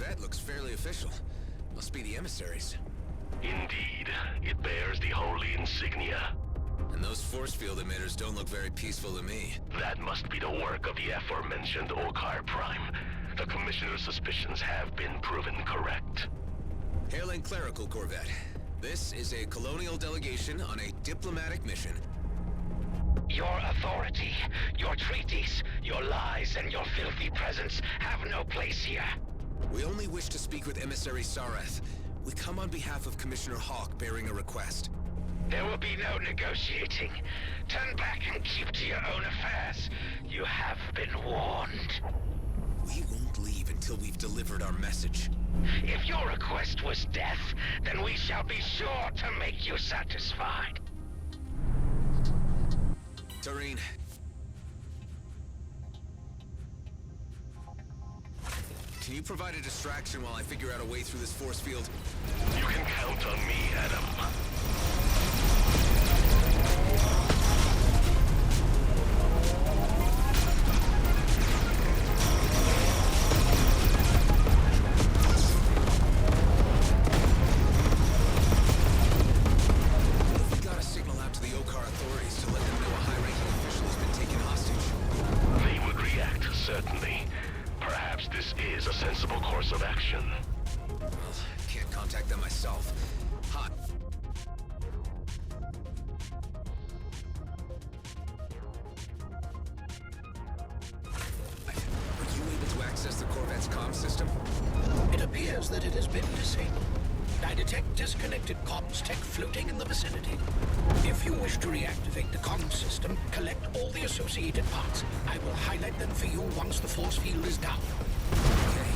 Corvette looks fairly official. Must be the Emissaries. Indeed. It bears the holy insignia. And those force field emitters don't look very peaceful to me. That must be the work of the aforementioned Okar Prime. The Commissioner's suspicions have been proven correct. Hailing Clerical Corvette. This is a colonial delegation on a diplomatic mission. Your authority, your treaties, your lies, and your filthy presence have no place here. We only wish to speak with Emissary Sareth. We come on behalf of Commissioner Hawk bearing a request. There will be no negotiating. Turn back and keep to your own affairs. You have been warned. We won't leave until we've delivered our message. If your request was death, then we shall be sure to make you satisfied. Tareen. Can you provide a distraction while I figure out a way through this force field? You can count on me, Adam. Certainly. Perhaps this is a sensible course of action. Well, can't contact them myself. Hi. Are you able to access the Corvette's comm system? It appears that it has been disabled. I detect disconnected comms tech floating in the vicinity. If you wish to reactivate the comms system, collect all the associated parts. I will highlight them for you once the force field is down. Okay,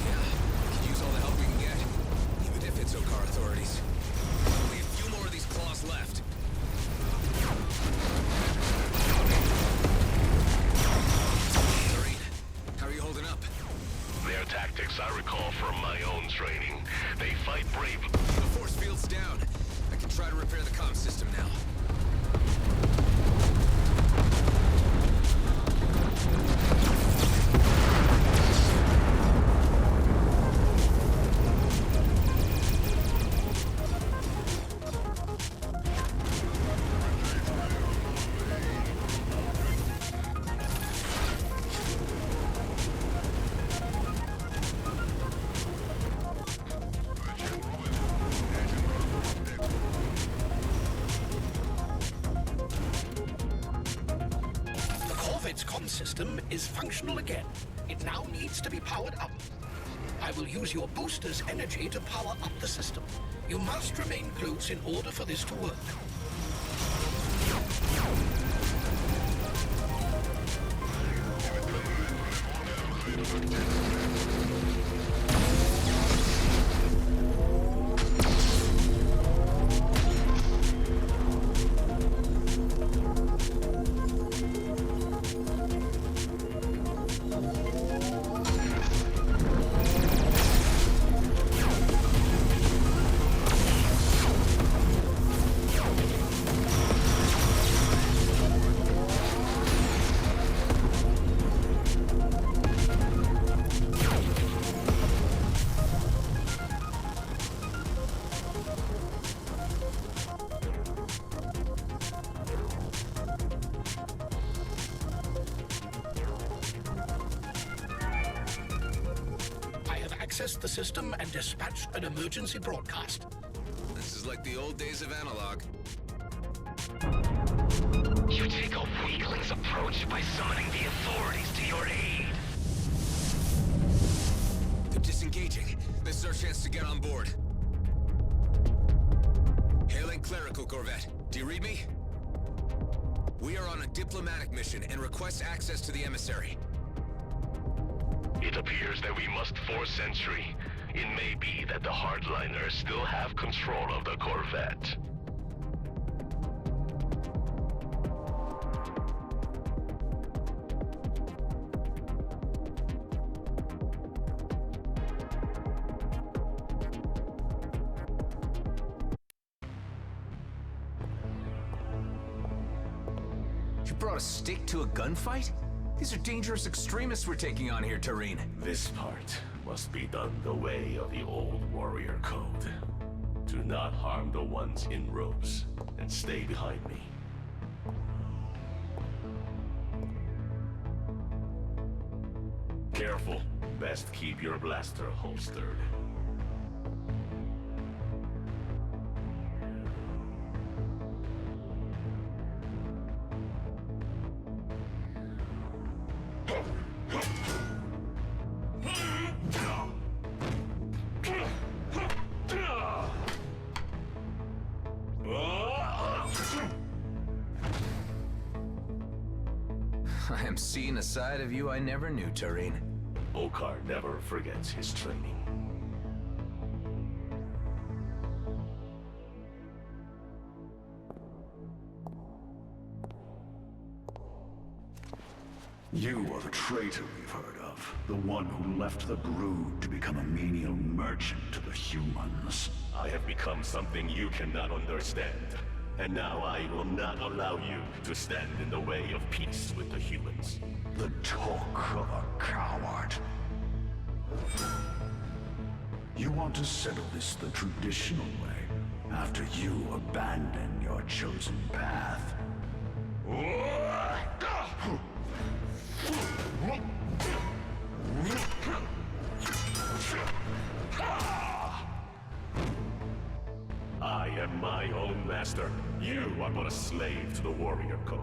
yeah. We can use all the help we can get. Even if it's Okar authorities. Only a few more of these claws left. Tareen, how are you holding up? Their tactics I recall from my own training. They fight bravely. The force field's down. I can try to repair the comm system now. Its comm system is functional again. It now needs to be powered up. I will use your booster's energy to power up the system. You must remain close in order for this to work. Accessed the system and dispatched an emergency broadcast. This is like the old days of analog. You take a weakling's approach by summoning the authorities to your aid. They're disengaging. This is our chance to get on board. Hailing Clerical Corvette. Do you read me? We are on a diplomatic mission and request access to the Emissary. It appears that we must force entry. It may be that the hardliners still have control of the Corvette. You brought a stick to a gunfight? These are dangerous extremists we're taking on here, Tareen. This part must be done the way of the old warrior code. Do not harm the ones in robes, and stay behind me. Careful. Best keep your blaster holstered. I am seeing a side of you I never knew, Tareen. Okar never forgets his training. You are the traitor we've heard of. The one who left the brood to become a menial merchant to the humans. I have become something you cannot understand. And now I will not allow you to stand in the way of peace with the humans. The talk of a coward. You want to settle this the traditional way, after you abandon your chosen path. I am my own master. You are but a slave to the warrior code.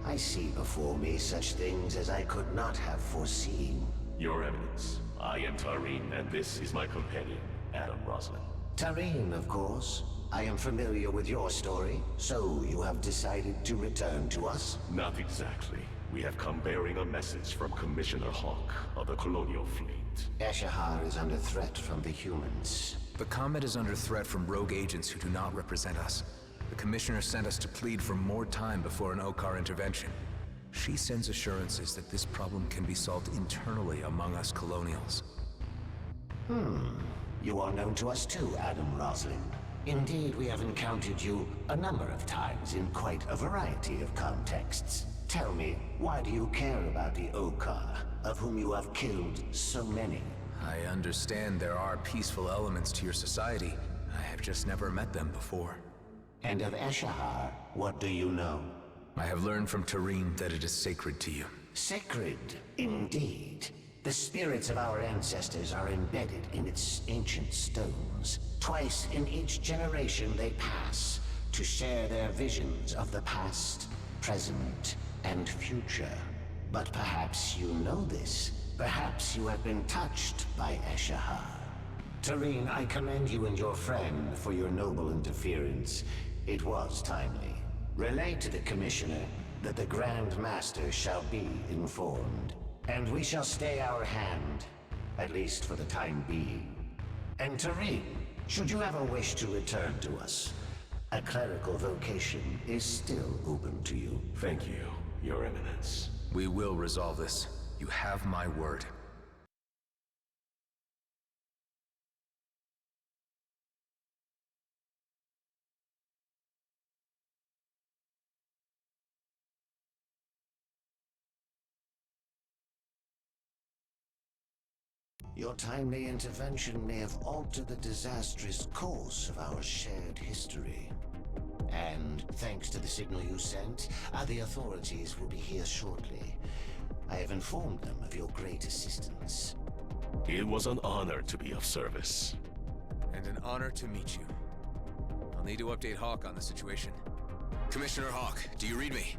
I see before me such things as I could not have foreseen. Your Eminence, I am Tareen, and this is my companion, Adam Roslin. Tareen, of course. I am familiar with your story, so you have decided to return to us? Not exactly. We have come bearing a message from Commissioner Hawk of the Colonial Fleet. Ashahar is under threat from the humans. The Comet is under threat from rogue agents who do not represent us. The Commissioner sent us to plead for more time before an Okar intervention. She sends assurances that this problem can be solved internally among us Colonials. You are known to us too, Adam Roslin. Indeed, we have encountered you a number of times in quite a variety of contexts. Tell me, why do you care about the Okar, of whom you have killed so many? I understand there are peaceful elements to your society. I have just never met them before. And of Ashahar, what do you know? I have learned from Tareen that it is sacred to you. Sacred, indeed. The spirits of our ancestors are embedded in its ancient stones. Twice in each generation they pass to share their visions of the past, present, and future. But perhaps you know this. Perhaps you have been touched by Ashahar. Tareen, I commend you and your friend for your noble interference. It was timely. Relay to the Commissioner that the Grand Master shall be informed. And we shall stay our hand, at least for the time being. And Tareen, should you ever wish to return to us, a clerical vocation is still open to you. Thank you, Your Eminence. We will resolve this. You have my word. Your timely intervention may have altered the disastrous course of our shared history. And thanks to the signal you sent, the authorities will be here shortly. I have informed them of your great assistance. It was an honor to be of service. And an honor to meet you. I'll need to update Hawk on the situation. Commissioner Hawk, do you read me?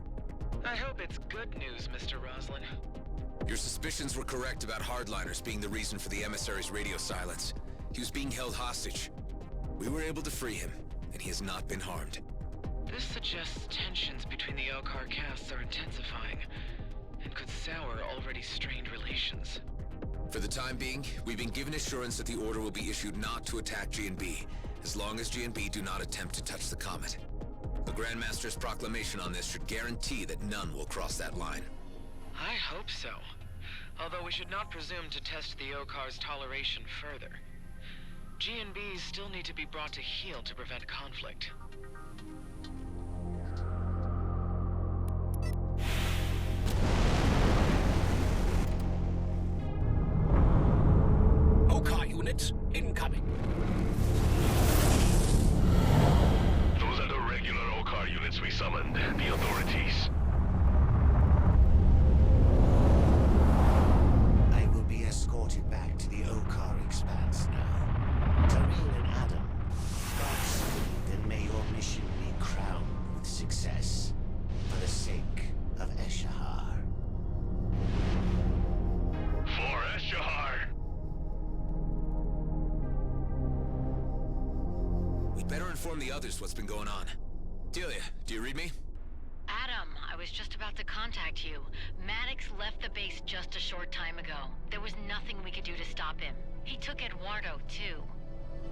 I hope it's good news, Mr. Roslin. Your suspicions were correct about hardliners being the reason for the emissary's radio silence. He was being held hostage. We were able to free him, and he has not been harmed. This suggests tensions between the Okar castes are intensifying, and could sour already strained relations. For the time being, we've been given assurance that the order will be issued not to attack G&B, as long as G&B do not attempt to touch the Comet. The Grandmaster's proclamation on this should guarantee that none will cross that line. I hope so. Although we should not presume to test the Okar's toleration further. G&Bs still need to be brought to heel to prevent conflict. units incoming. Those are the regular OCAR units we summoned. The authorities. I will be escorted back to the Okar expanse now. Tareen and Adam, Godspeed, and may your mission be crowned with success for the sake of Eshahar. For Eshahar! We'd better inform the others what's been going on. Delia, do you read me? Adam, I was just about to contact you. Maddox left the base just a short time ago. There was nothing we could do to stop him. He took Eduardo, too.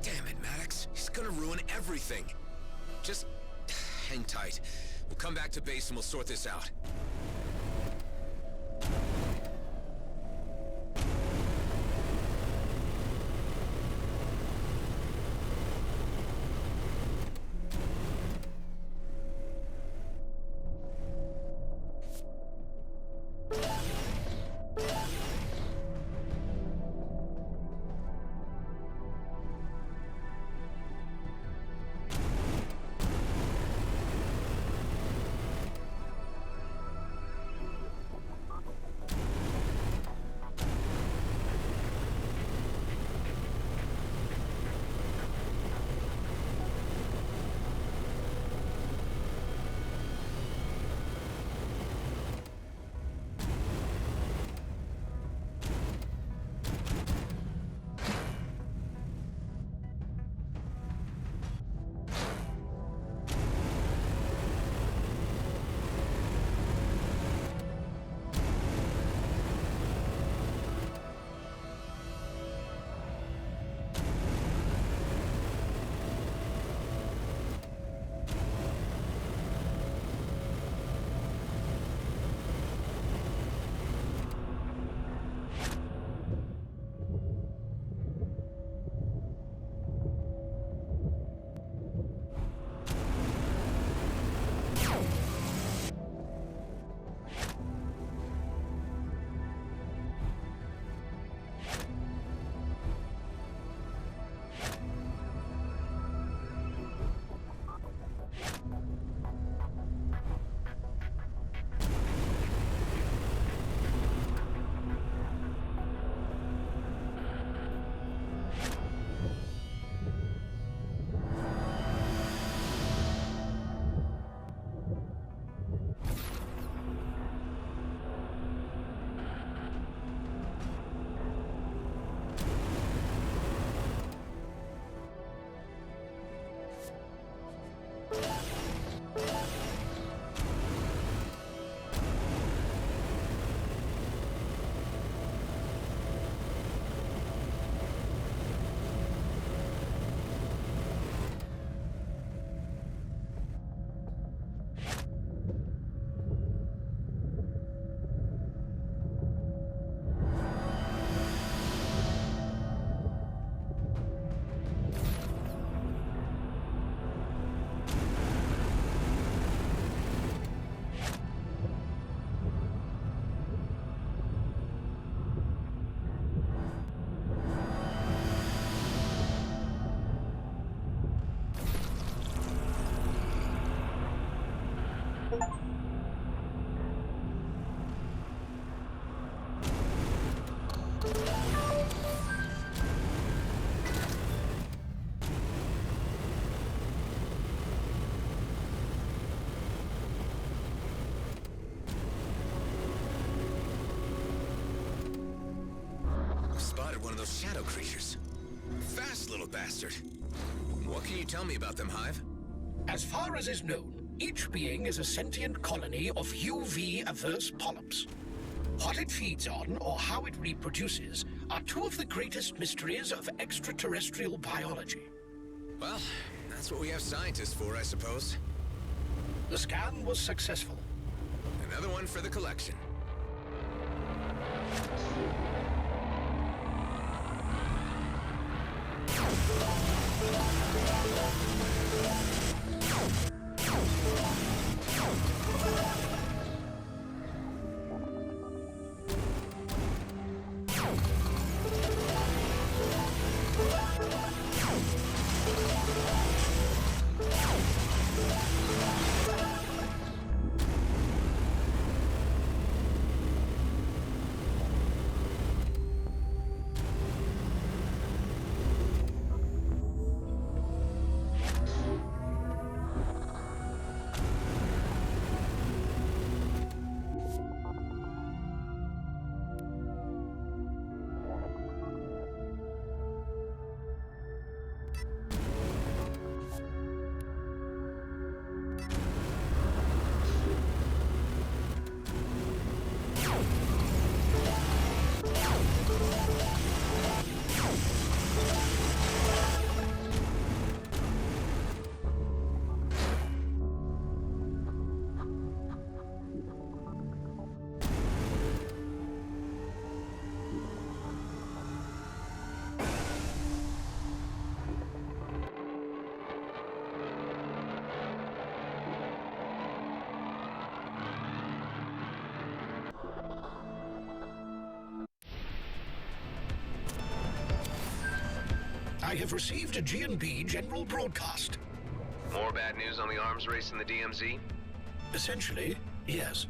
Damn it, Maddox. He's gonna ruin everything. Just hang tight. We'll come back to base and we'll sort this out. One of those shadow creatures. Fast little bastard. What can you tell me about them, Hive? As far as is known, each being is a sentient colony of UV-averse polyps. What it feeds on, or how it reproduces, are two of the greatest mysteries of extraterrestrial biology. Well, that's what we have scientists for, I suppose. The scan was successful. Another one for the collection. I have received a G&B general broadcast. More bad news on the arms race in the DMZ? Essentially, yes.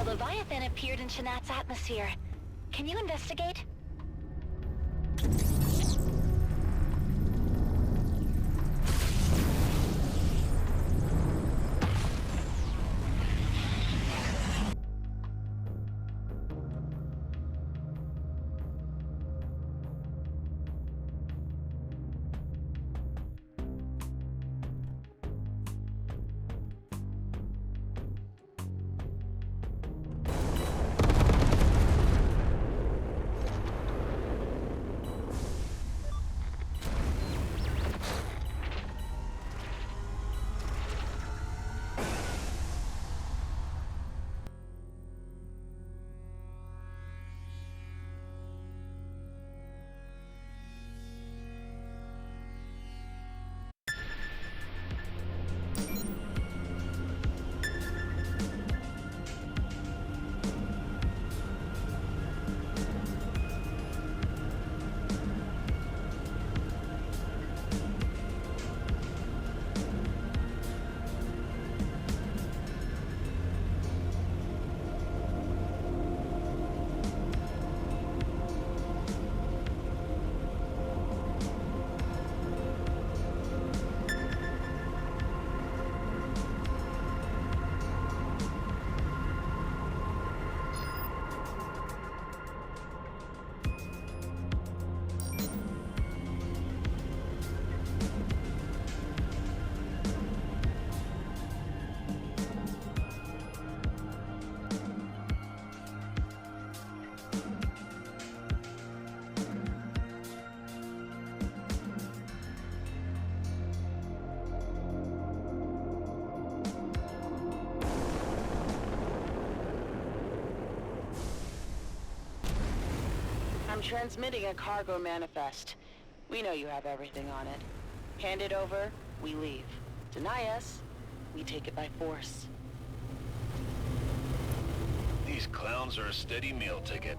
Leviathan appeared in Shanat's atmosphere. Can you investigate? I'm transmitting a cargo manifest. We know you have everything on it. Hand it over, we leave. Deny us, we take it by force. These clowns are a steady meal ticket.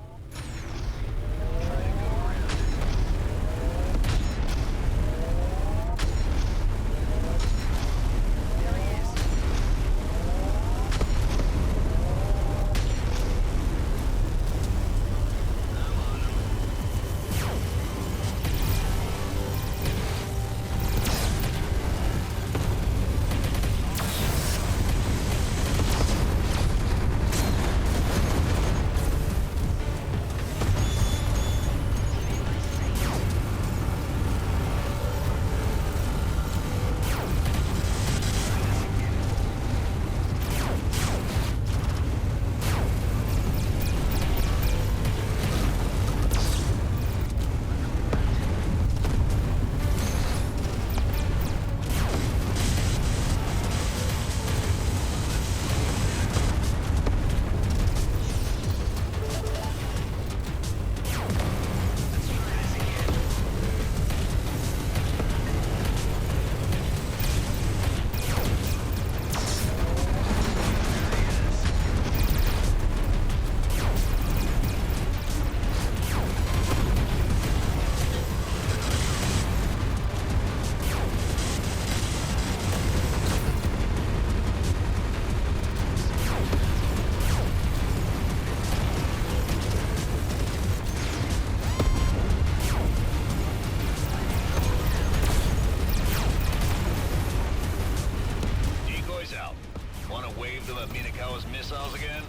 about Minokawa's missiles again?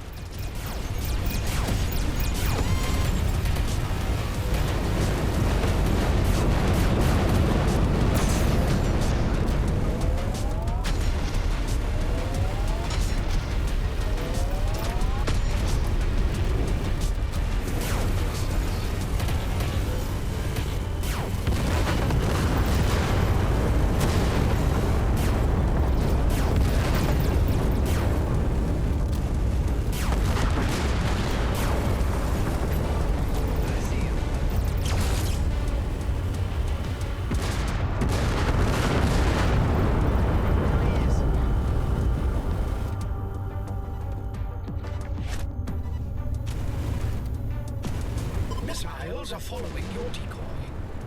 Missiles are following your decoy.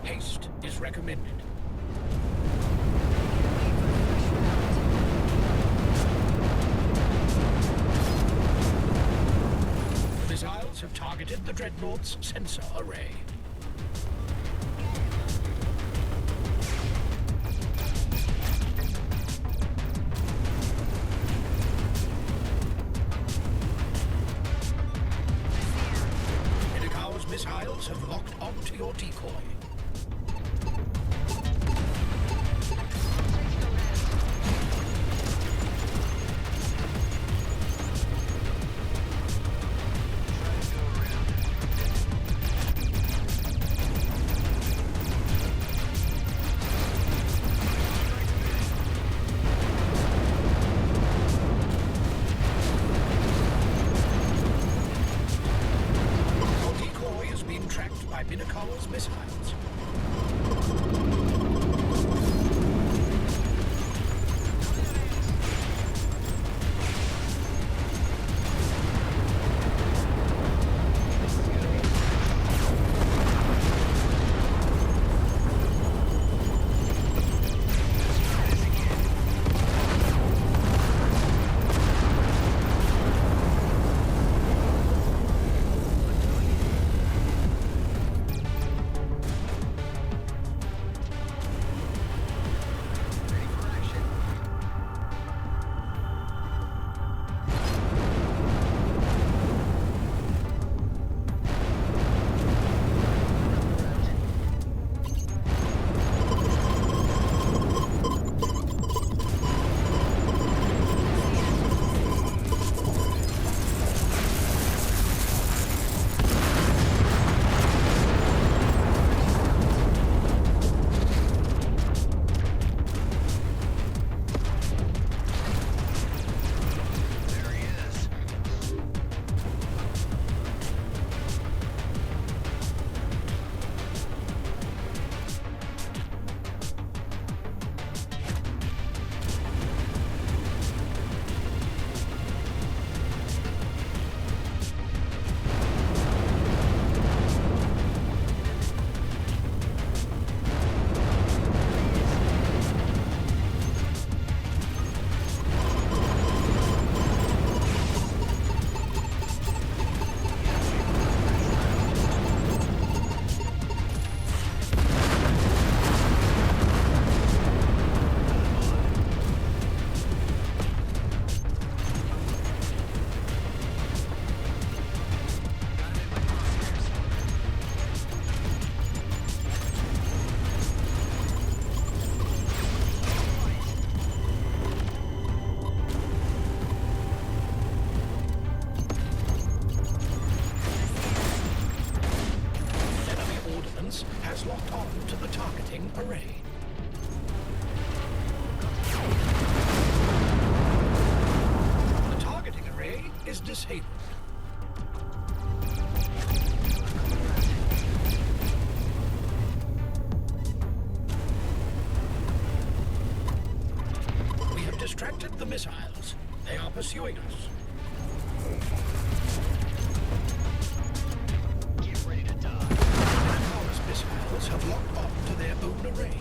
Haste is recommended. The missiles have targeted the Dreadnought's sensor array. Minokawa's missiles have locked onto your decoy. Your decoy is being tracked by Minokawa's missiles. Has locked on to the targeting array. The targeting array is disabled. We have distracted the missiles. They are pursuing us. Missiles have locked on to their own array.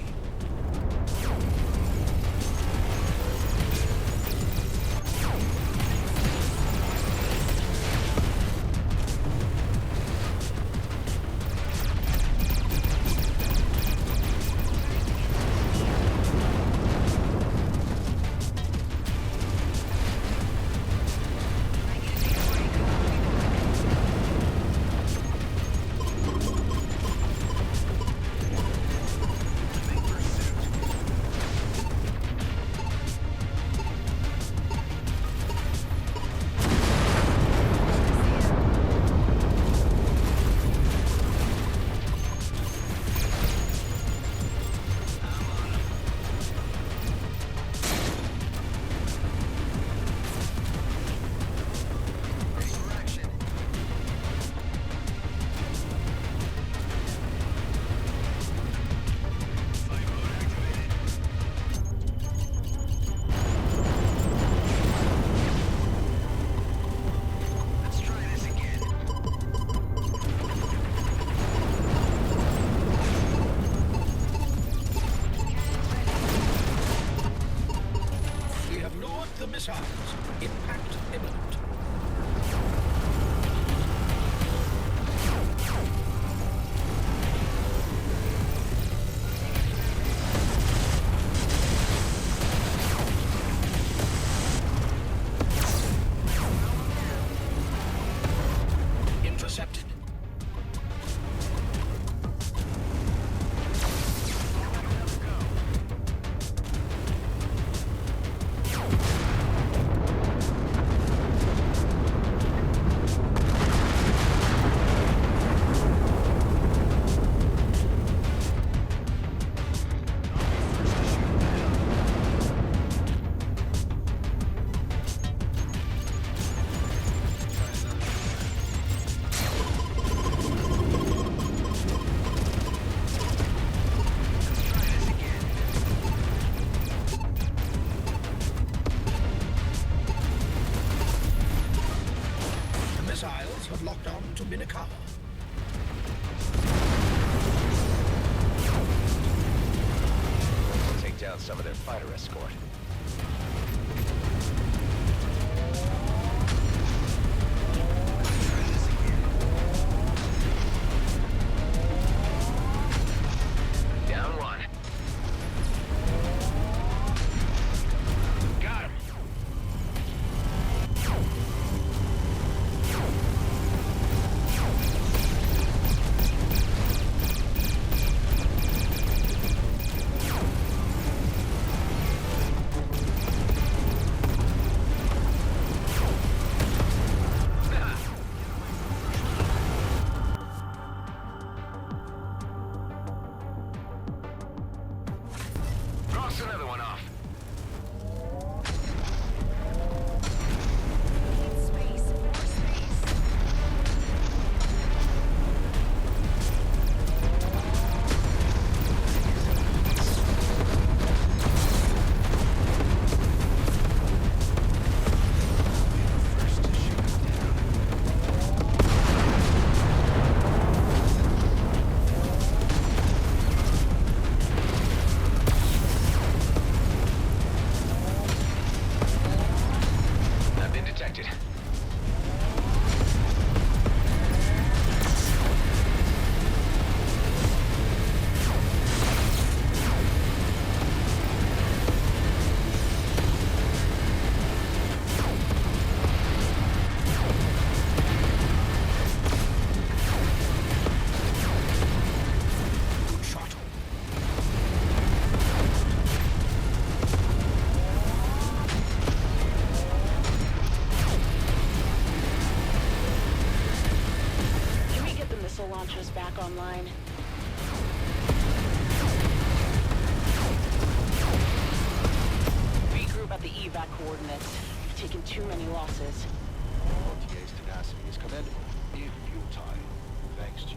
missiles. Impact imminent. Intercepted. Missiles have locked on to Minokawa. Take down some of their fighter escort. Down one. Got him. Cross another one off. I've been detected. Good shot. Can we get the missile launchers back online? Regroup at the evac coordinates. We've taken too many losses. OTA's tenacity is commendable, if futile. Thanks to you.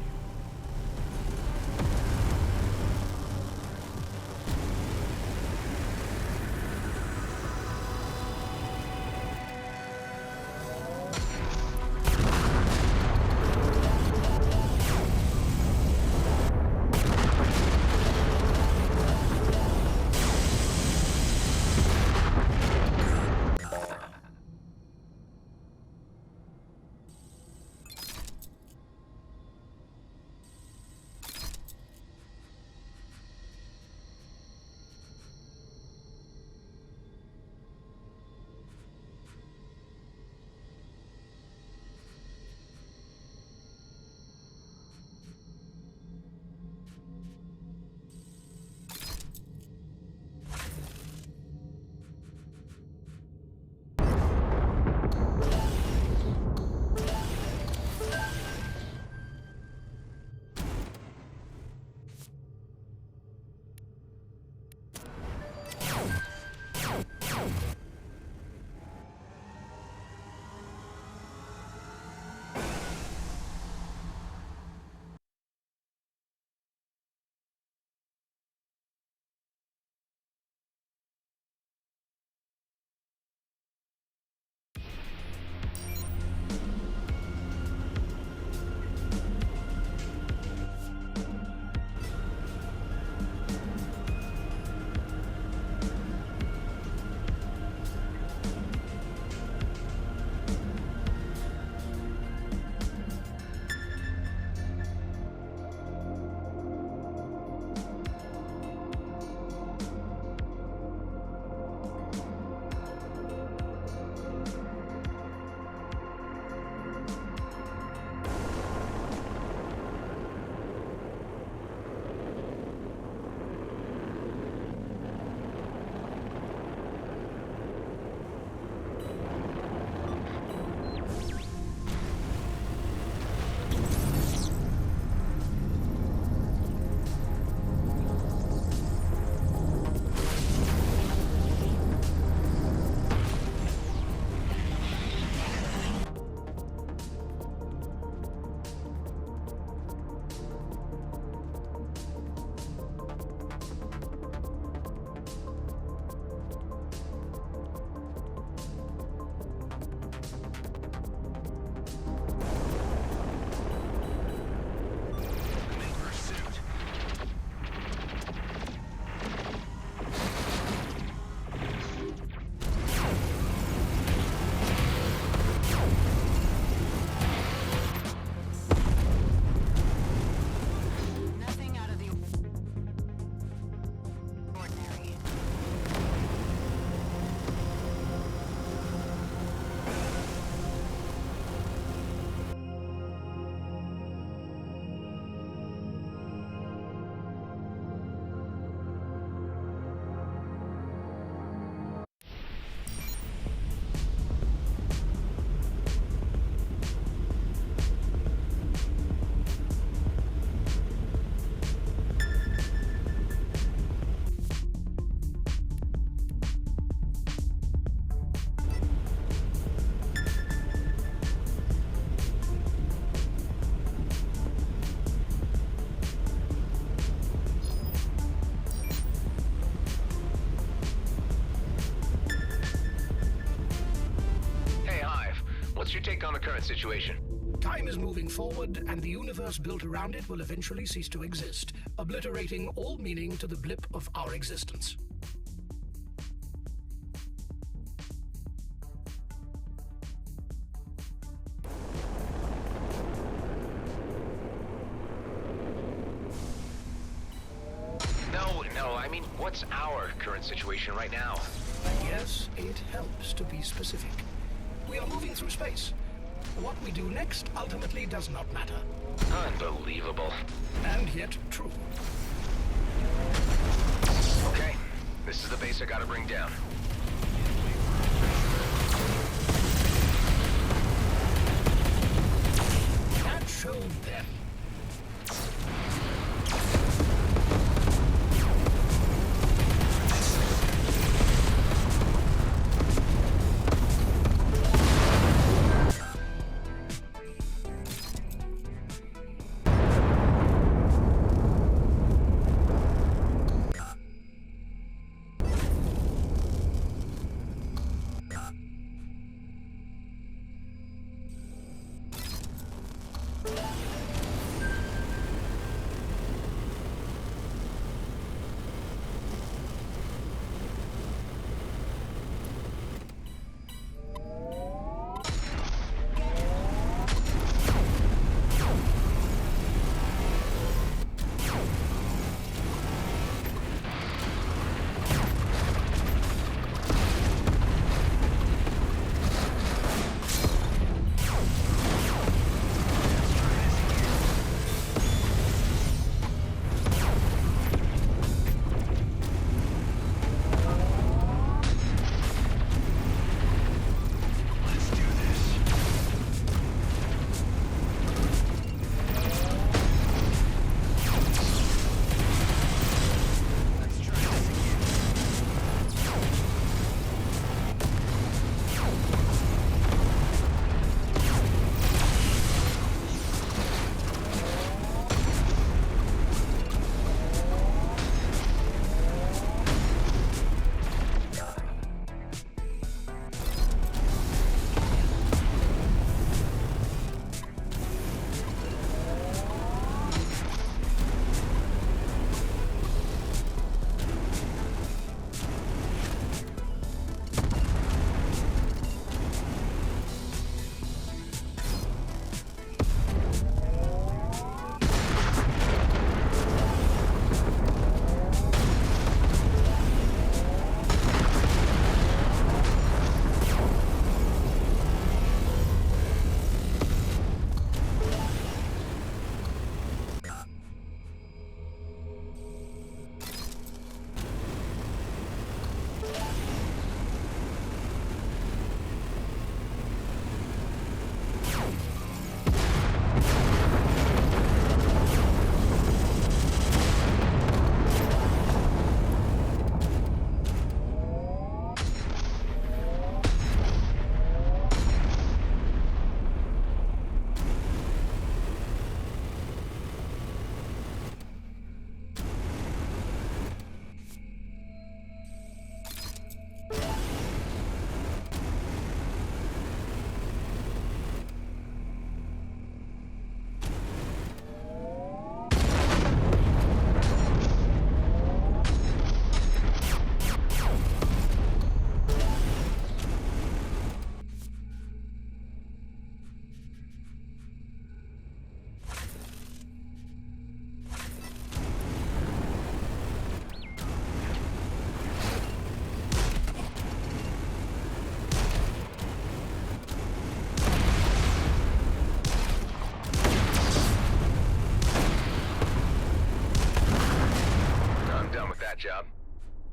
your take on the current situation? Time is moving forward, and the universe built around it will eventually cease to exist, obliterating all meaning to the blip of our existence. No, I mean, what's our current situation right now? Yes, it helps to be specific. We are moving through space. What we do next ultimately does not matter. Unbelievable. And yet true. Okay, this is the base I gotta bring down. That showed them. Job.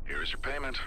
Here's your payment.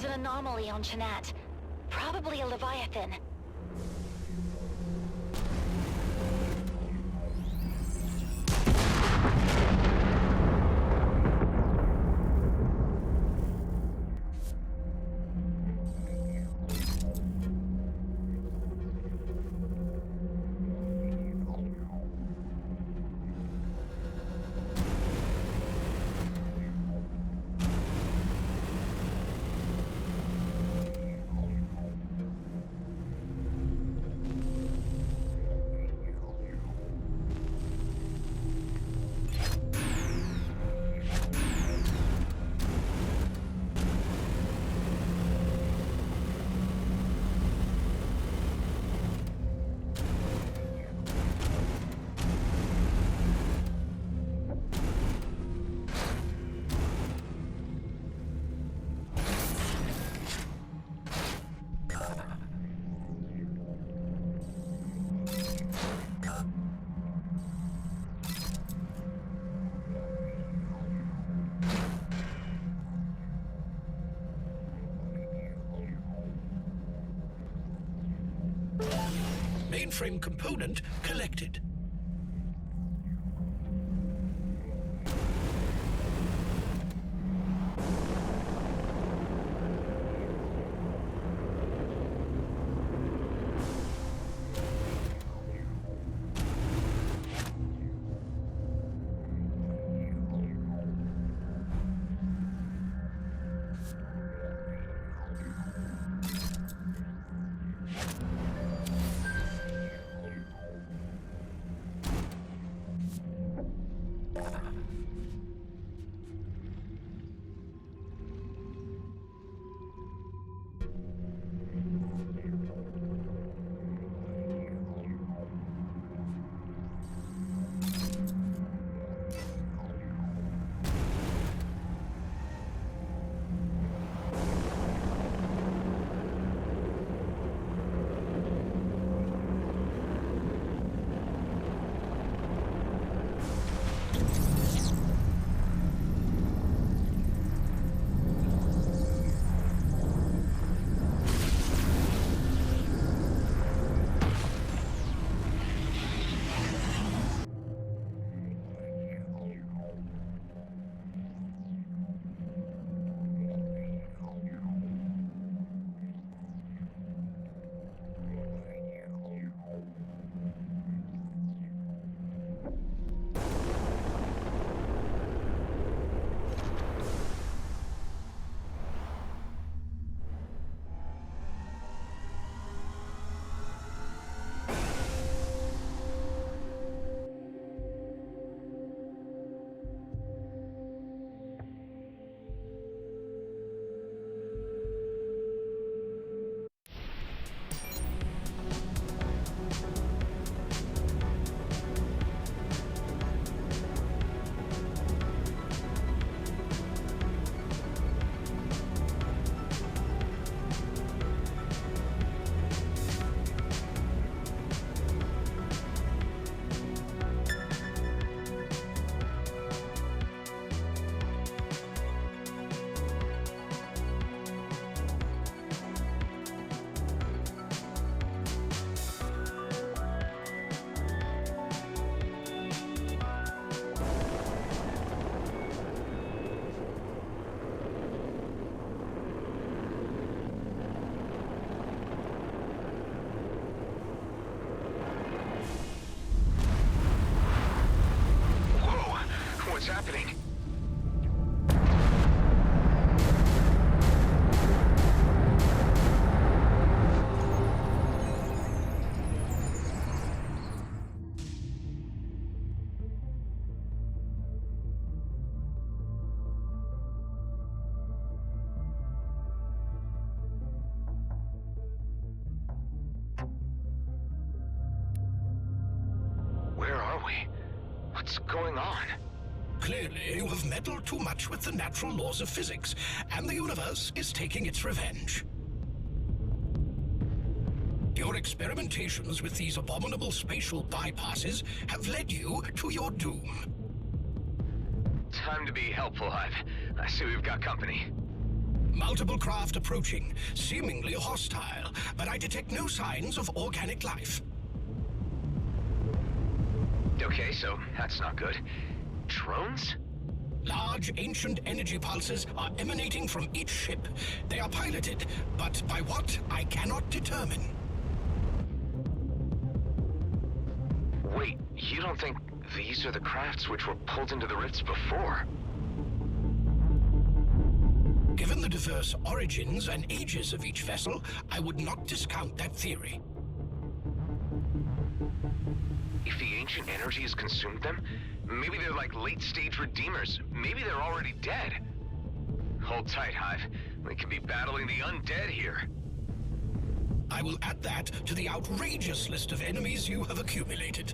There's an anomaly on Shanat. Probably a Leviathan. Mainframe component collected. What's happening? Where are we? What's going on? Clearly, you have meddled too much with the natural laws of physics, and the universe is taking its revenge. Your experimentations with these abominable spatial bypasses have led you to your doom. Time to be helpful, Hive. I see we've got company. Multiple craft approaching, seemingly hostile, but I detect no signs of organic life. Okay, so that's not good. Drones? Large, ancient energy pulses are emanating from each ship. They are piloted, but by what, I cannot determine. Wait, you don't think these are the crafts which were pulled into the rifts before? Given the diverse origins and ages of each vessel, I would not discount that theory. If the ancient energy has consumed them, maybe they're like late-stage redeemers. Maybe they're already dead. Hold tight, Hive. We could be battling the undead here. I will add that to the outrageous list of enemies you have accumulated.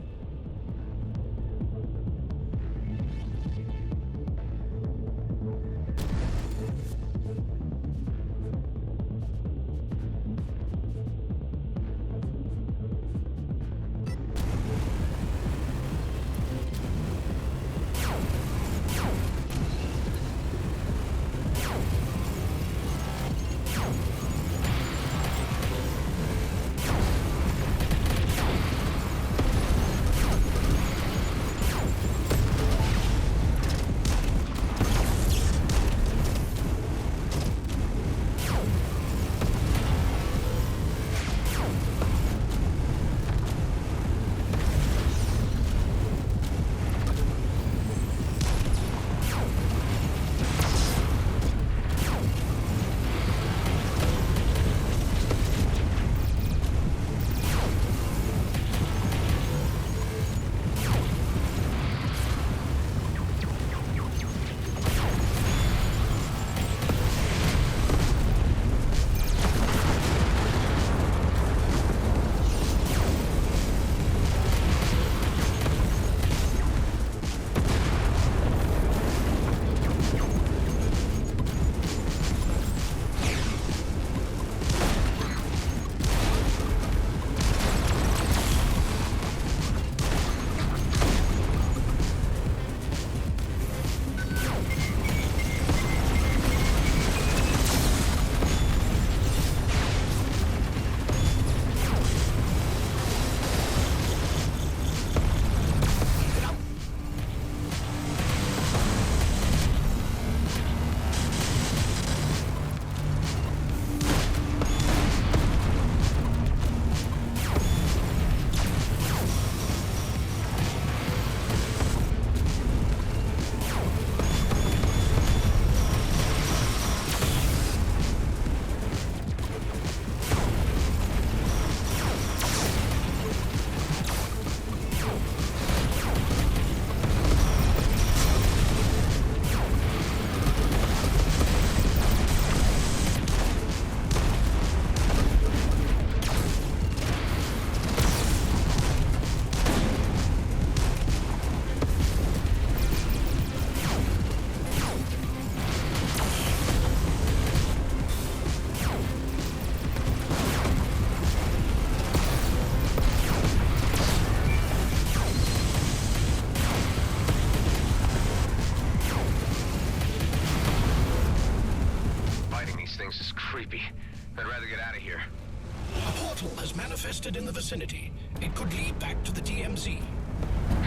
In the vicinity. It could lead back to the DMZ.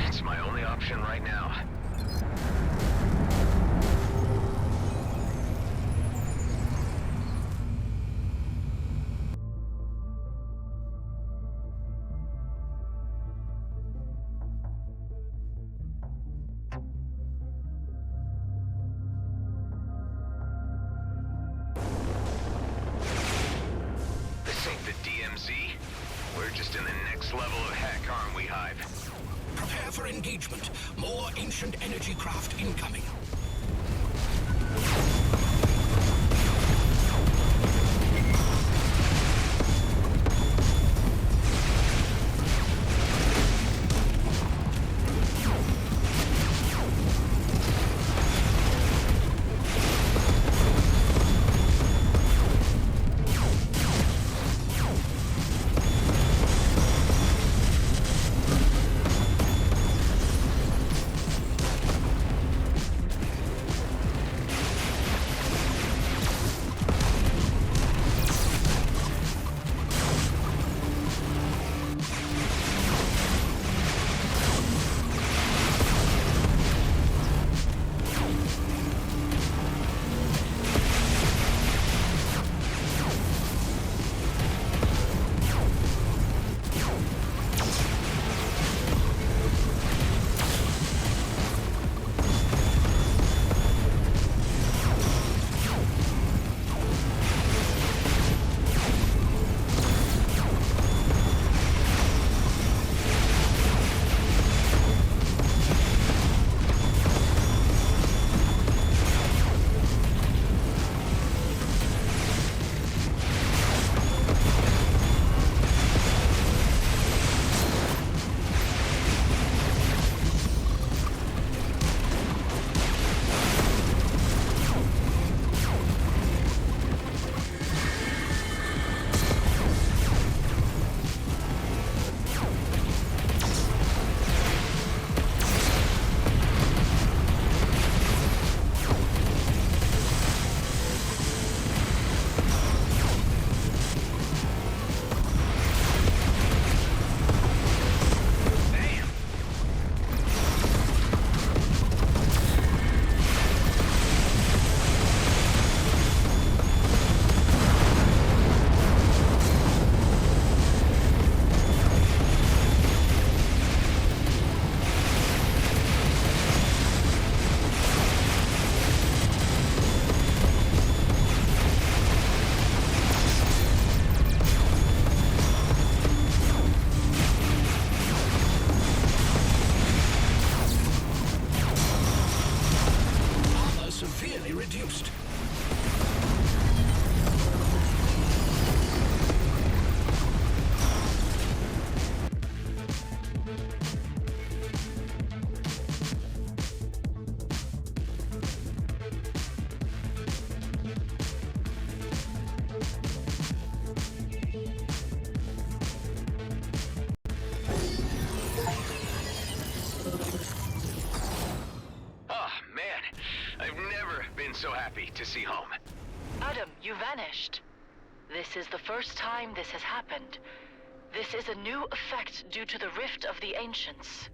It's my only option right now. This ain't the DMZ. We're just in the next level of heck, aren't we, Hive? Prepare for engagement. More ancient energy craft incoming. reduced. So happy to see home. Adam, you vanished. This is the first time this has happened. This is a new effect due to the rift of the ancients.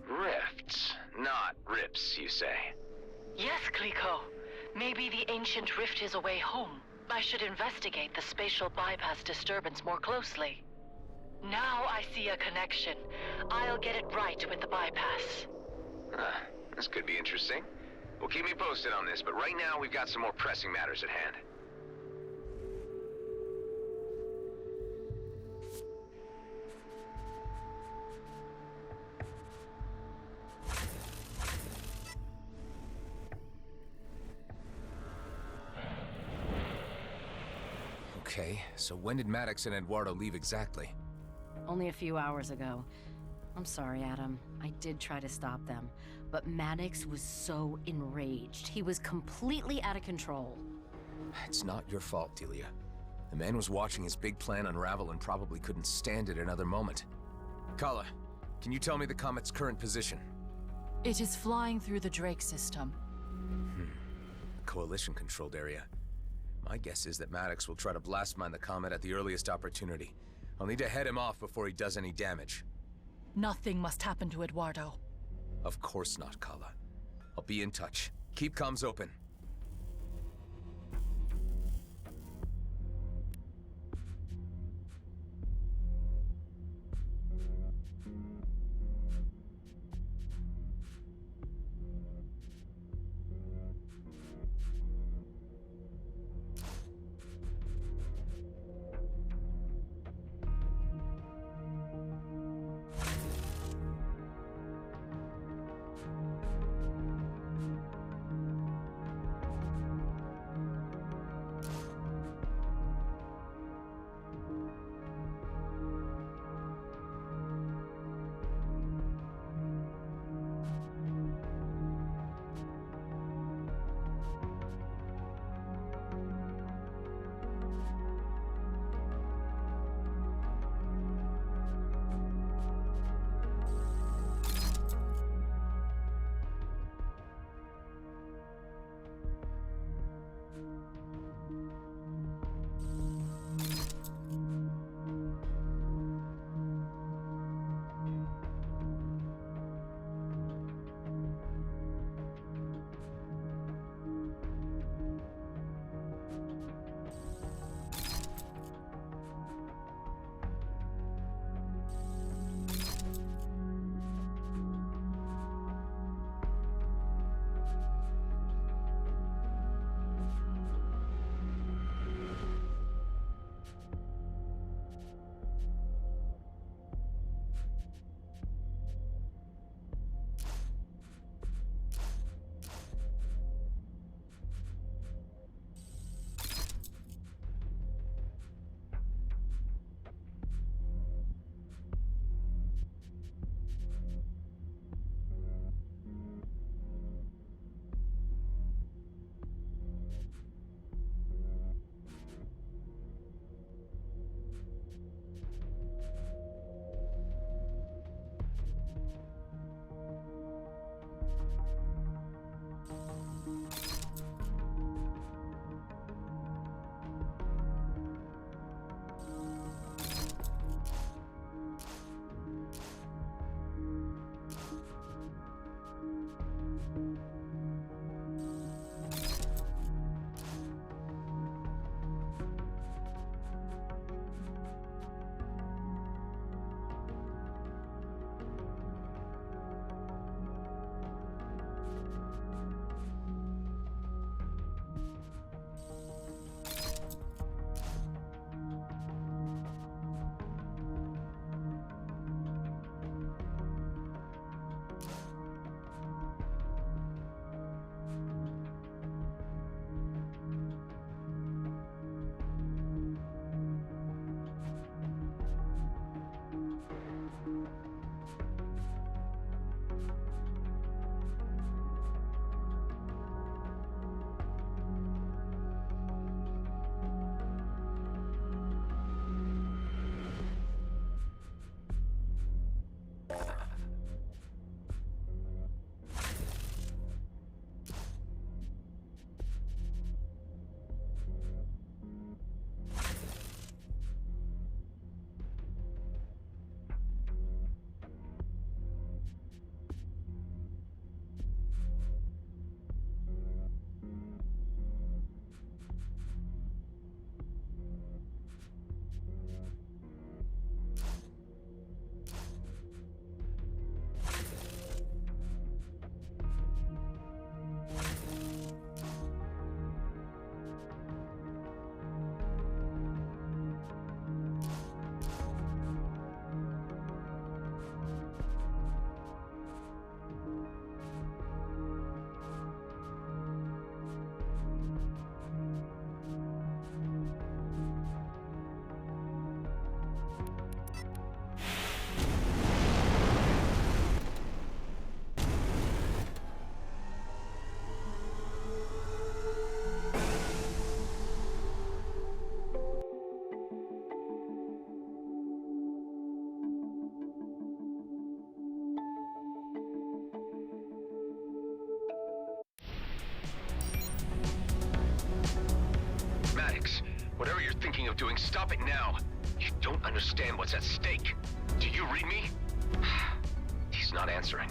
Rifts, not rips, you say? Yes, Clico. Maybe the ancient rift is a way home. I should investigate the spatial bypass disturbance more closely. Now I see a connection. I'll get it right with the bypass. This could be interesting. Well, keep me posted on this, but right now we've got some more pressing matters at hand. Okay, so when did Maddox and Eduardo leave exactly? Only a few hours ago. I'm sorry, Adam. I did try to stop them. But Maddox was so enraged. He was completely out of control. It's not your fault, Delia. The man was watching his big plan unravel and probably couldn't stand it another moment. Kala, can you tell me the comet's current position? It is flying through the Drake system. Coalition-controlled area. My guess is that Maddox will try to blast mine the comet at the earliest opportunity. I'll need to head him off before he does any damage. Nothing must happen to Eduardo. Of course not, Kala. I'll be in touch. Keep comms open. thinking of doing, stop it now. You don't understand what's at stake. Do you read me? He's not answering.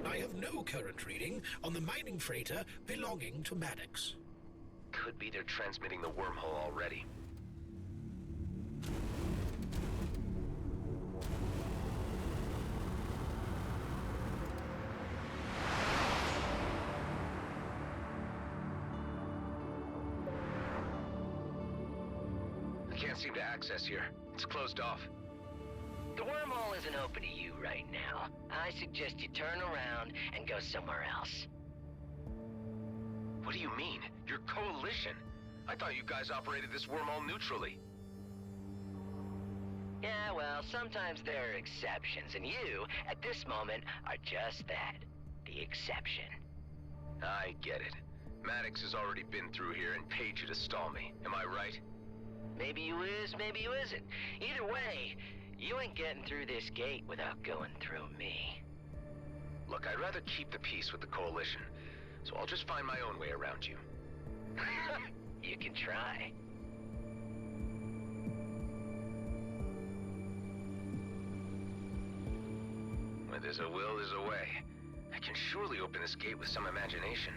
I have no current reading on the mining freighter belonging to Maddox. Could be they're transmitting the wormhole already. I can't seem to access here. It's closed off. The wormhole isn't open to you right now. I suggest you turn around and go somewhere else. What do you mean? Your coalition? I thought you guys operated this wormhole neutrally. Yeah, well, sometimes there are exceptions, and you, at this moment, are just that. The exception. I get it. Maddox has already been through here and paid you to stall me. Am I right? Maybe you is, maybe you isn't. Either way, you ain't getting through this gate without going through me. Look, I'd rather keep the peace with the Coalition, so I'll just find my own way around you. You can try. Where there's a will, there's a way. I can surely open this gate with some imagination.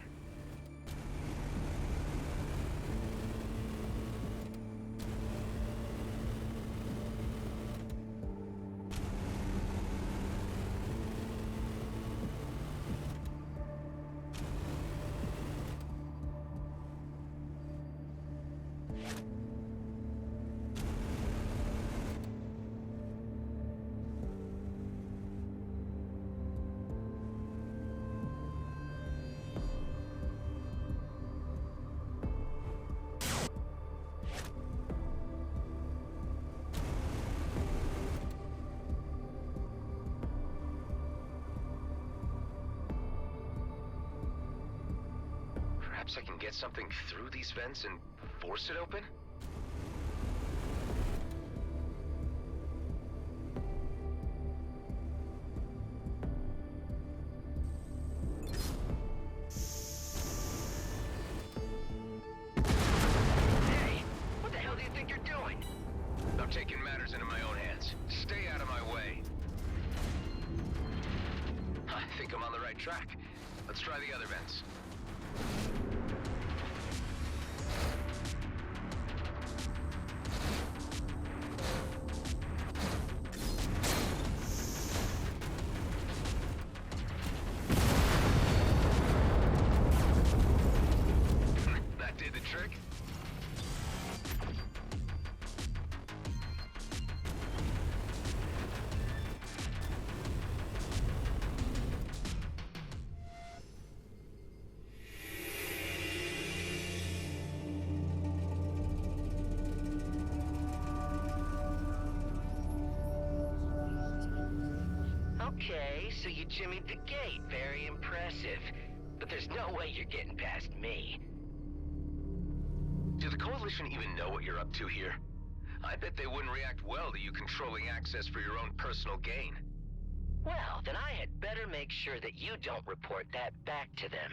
Perhaps I can get something through these vents and force it open? Hey, track. Let's try the other vents. That did the trick. Okay, so you jimmied the gate. Very impressive. But there's no way you're getting past me. Do the Coalition even know what you're up to here? I bet they wouldn't react well to you controlling access for your own personal gain. Well, then I had better make sure that you don't report that back to them.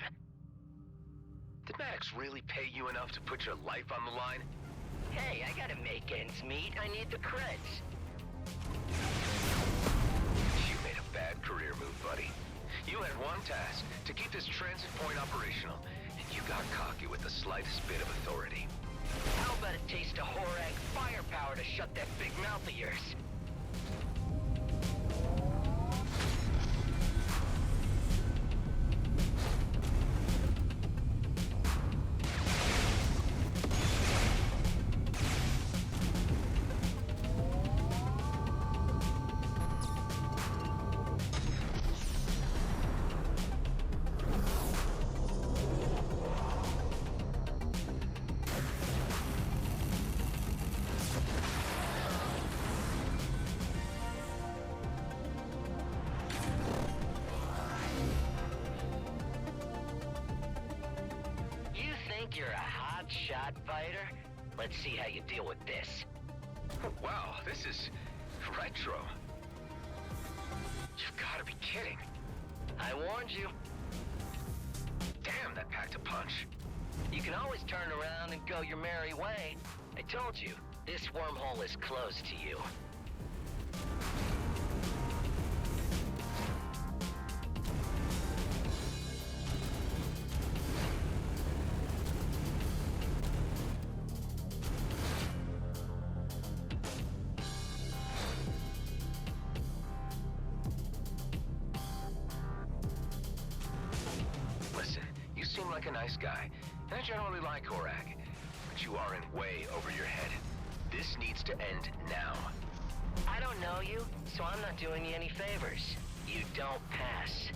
Did Maddox really pay you enough to put your life on the line? Hey, I gotta make ends meet. I need the creds. You made a bad career move, buddy. You had one task, to keep this transit point operational, and you got cocky with the slightest bit of authority. How about a taste of Horag firepower to shut that big mouth of yours? You're a hot-shot fighter? Let's see how you deal with this. Wow, this is retro. You've got to be kidding. I warned you. Damn, that packed a punch. You can always turn around and go your merry way. I told you, this wormhole is closed to you. Like a nice guy, and I generally like Horag, but you are in way over your head. This needs to end now. I don't know you, so I'm not doing you any favors. You don't pass.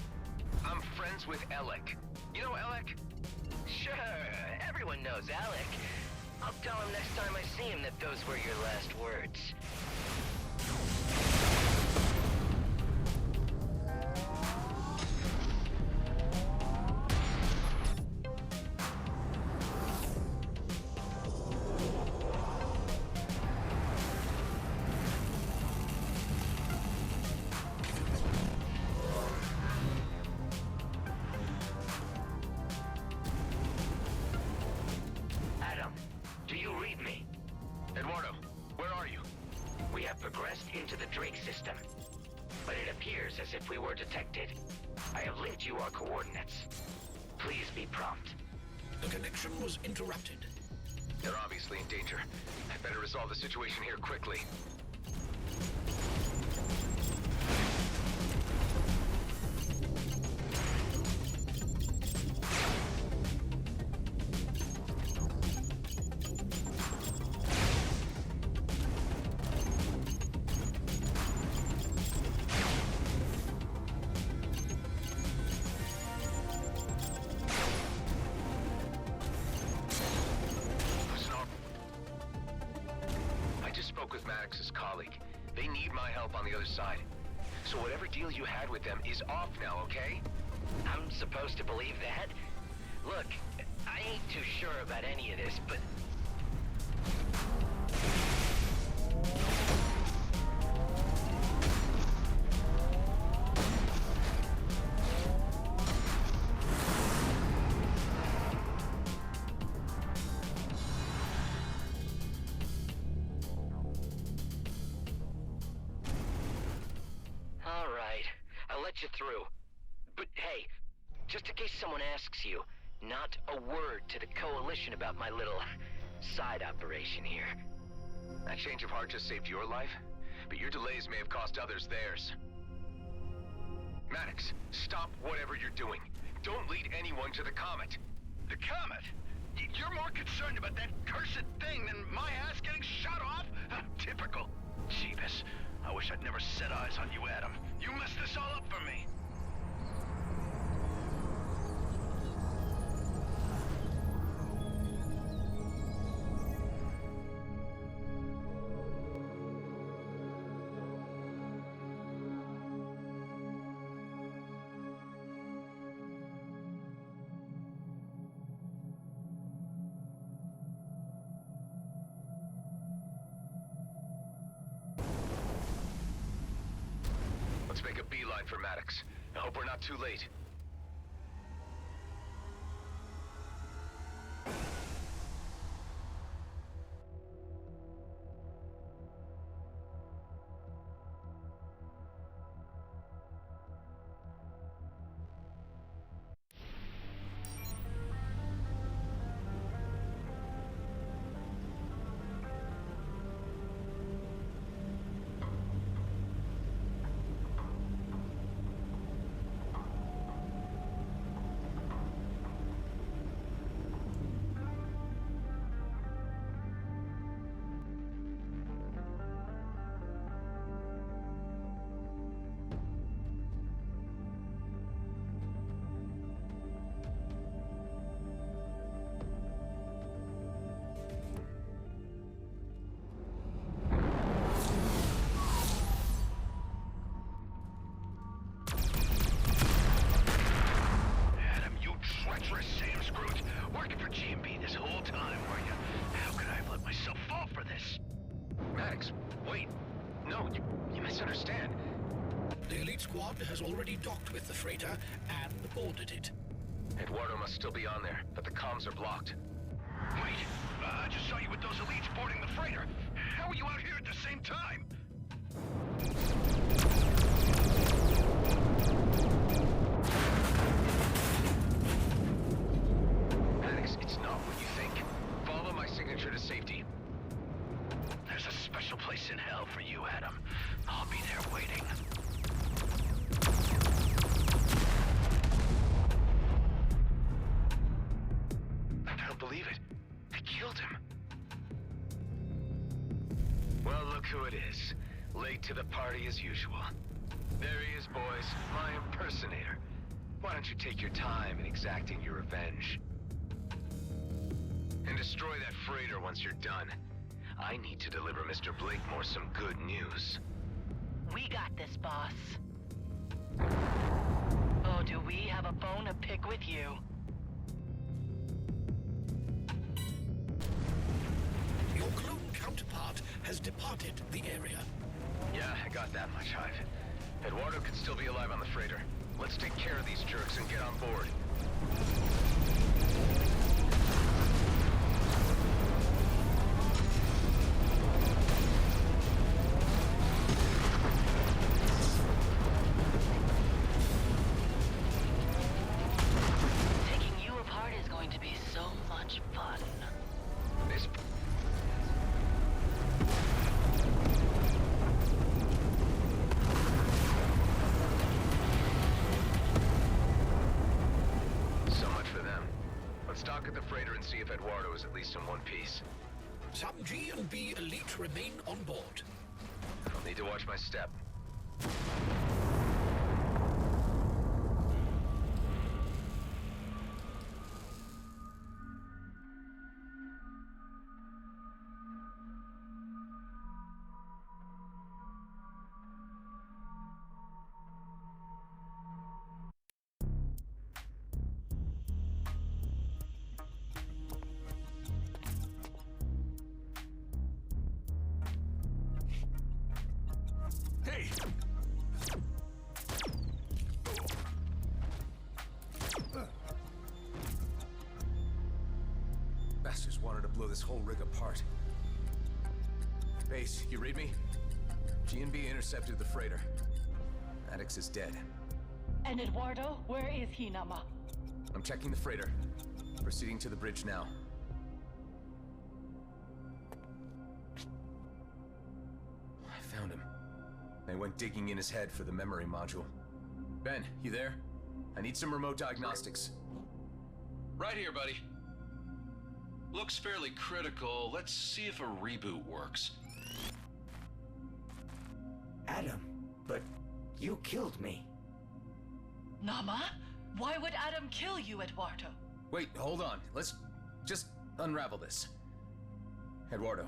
I'm friends with Alec. You know Alec? Sure, everyone knows Alec. I'll tell him next time I see him that those were your last words. As if we were detected. I have linked you our coordinates. Please be prompt. The connection was interrupted. They're obviously in danger. I better resolve the situation here quickly. So whatever deal you had with them is off now, okay? I'm supposed to believe that? Look, I ain't too sure about any of this, but... you through. But hey, Just in case someone asks you, not a word to the Coalition about my little side operation here. That change of heart just saved your life, but your delays may have cost others theirs. Maddox, stop whatever you're doing. Don't lead anyone to the Comet. The Comet? You're more concerned about that cursed thing than my ass getting shot off? Typical. Jeebus. I wish I'd never set eyes on you, Adam. You messed this all up for me. Let's make a beeline for Maddox. I hope we're not too late. Has already docked with the freighter and boarded it. Eduardo must still be on there, but the comms are blocked. Wait, I just saw you with those elites boarding the freighter. How are you out here at the same time? Maddox, it's not what you think. Follow my signature to safety. There's a special place in hell for you, Adam. I'll be there waiting. Believe it. They killed him. Well, look who it is. Late to the party as usual. There he is, boys. My impersonator. Why don't you take your time in exacting your revenge? And destroy that freighter once you're done. I need to deliver Mr. Blakemore some good news. We got this, boss. Oh, do we have a bone to pick with you? Your clone counterpart has departed the area. Yeah, I got that much, Hive. Eduardo could still be alive on the freighter. Let's take care of these jerks and get on board. Taking you apart is going to be so much fun. This... So much for them. Let's dock at the freighter and see if Eduardo is at least in one piece. Some G and B elite remain on board. I'll need to watch my step. Hey! Bastards wanted to blow this whole rig apart. Base, you read me? G&B intercepted the freighter. Maddox is dead. And Eduardo, where is he, Nama? I'm checking the freighter. Proceeding to the bridge now. I found him. They went digging in his head for the memory module. Ben, you there? I need some remote diagnostics. Right here, buddy. Looks fairly critical. Let's see if a reboot works. Adam, but you killed me. Nama? Why would Adam kill you, Eduardo? Wait, hold on. Let's just unravel this. Eduardo,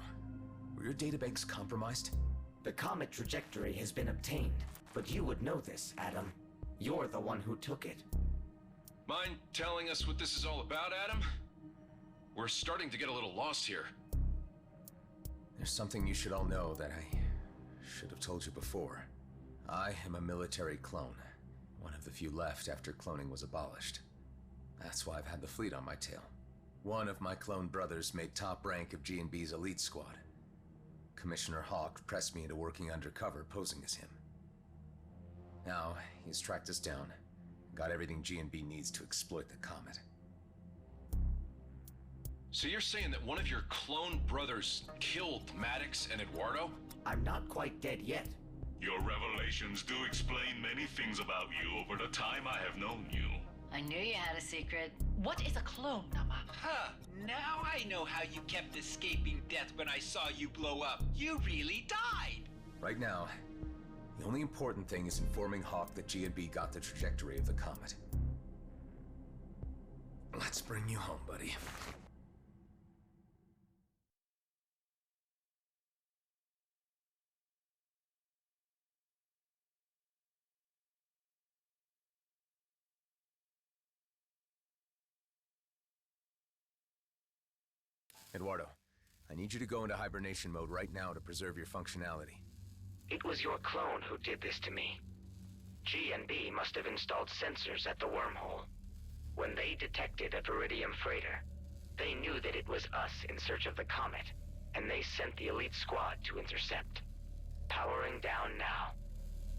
were your databanks compromised? The comet trajectory has been obtained, but you would know this, Adam. You're the one who took it. Mind telling us what this is all about, Adam? We're starting to get a little lost here. There's something you should all know that I should have told you before. I am a military clone. One of the few left after cloning was abolished. That's why I've had the fleet on my tail. One of my clone brothers made top rank of G&B's elite squad. Commissioner Hawk pressed me into working undercover, posing as him. Now, he's tracked us down, got everything G&B needs to exploit the comet. So you're saying that one of your clone brothers killed Maddox and Eduardo? I'm not quite dead yet. Your revelations do explain many things about you over the time I have known you. I knew you had a secret. What is a clone, Nama? Huh, now I know how you kept escaping death when I saw you blow up. You really died! Right now, the only important thing is informing Hawk that G&B got the trajectory of the comet. Let's bring you home, buddy. Eduardo, I need you to go into hibernation mode right now to preserve your functionality. It was your clone who did this to me. G&B must have installed sensors at the wormhole. When they detected a Viridium freighter, they knew that it was us in search of the comet, and they sent the elite squad to intercept. Powering down now.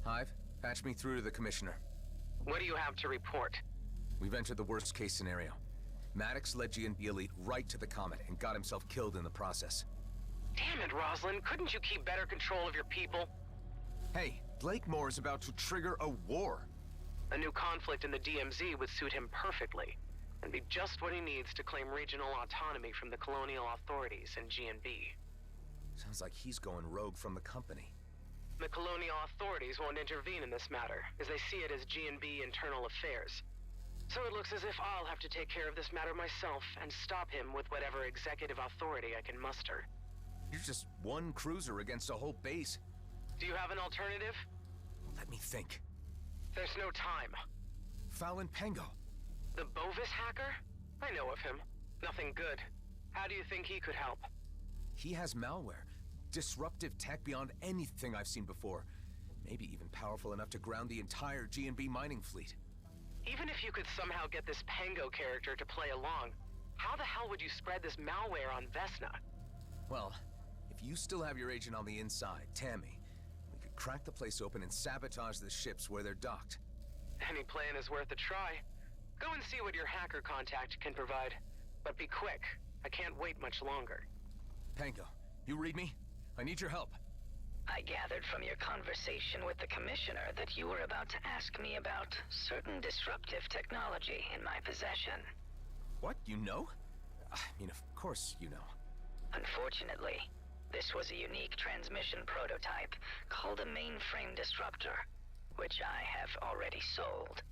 Hive, patch me through to the Commissioner. What do you have to report? We've entered the worst case scenario. Maddox led G&B Elite right to the comet and got himself killed in the process. Damn it, Rosalind. Couldn't you keep better control of your people? Hey, Blakemore is about to trigger a war. A new conflict in the DMZ would suit him perfectly, and be just what he needs to claim regional autonomy from the colonial authorities and G&B. Sounds like he's going rogue from the company. The colonial authorities won't intervene in this matter, as they see it as G&B internal affairs. So it looks as if I'll have to take care of this matter myself and stop him with whatever executive authority I can muster. You're just one cruiser against a whole base. Do you have an alternative? Let me think. There's no time. Fallon Pengo. The Bovis hacker? I know of him. Nothing good. How do you think he could help? He has malware. Disruptive tech beyond anything I've seen before. Maybe even powerful enough to ground the entire G&B mining fleet. Even if you could somehow get this Pango character to play along, how the hell would you spread this malware on Vesna? Well, if you still have your agent on the inside, Tammy, we could crack the place open and sabotage the ships where they're docked. Any plan is worth a try. Go and see what your hacker contact can provide. But be quick. I can't wait much longer. Pango, you read me? I need your help. I gathered from your conversation with the Commissioner that you were about to ask me about certain disruptive technology in my possession. What? You know? I mean, of course you know. Unfortunately, this was a unique transmission prototype called a mainframe disruptor, which I have already sold.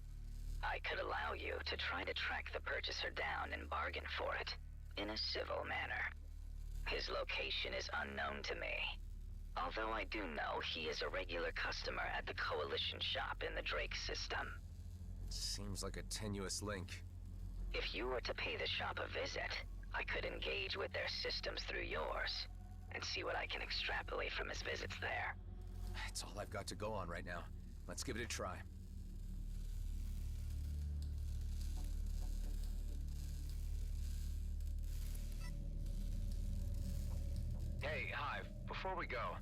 I could allow you to try to track the purchaser down and bargain for it in a civil manner. His location is unknown to me, although I do know he is a regular customer at the Coalition shop in the Drake system. Seems like a tenuous link. If you were to pay the shop a visit, I could engage with their systems through yours, and see what I can extrapolate from his visits there. It's all I've got to go on right now. Let's give it a try. Hey, Hive, before we go,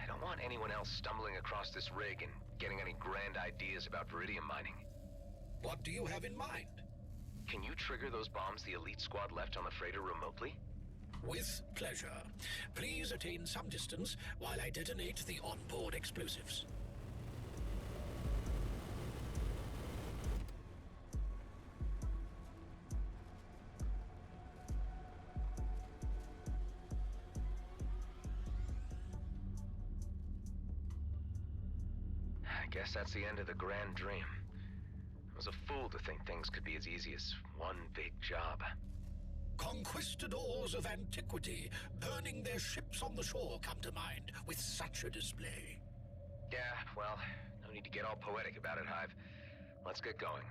I don't want anyone else stumbling across this rig and getting any grand ideas about Viridium mining. What do you have in mind? Can you trigger those bombs the elite squad left on the freighter remotely? With pleasure. Please attain some distance while I detonate the onboard explosives. I guess that's the end of the grand dream. I was a fool to think things could be as easy as one big job. Conquistadors of antiquity, burning their ships on the shore, come to mind with such a display. Yeah, well, no need to get all poetic about it, Hive. Let's get going.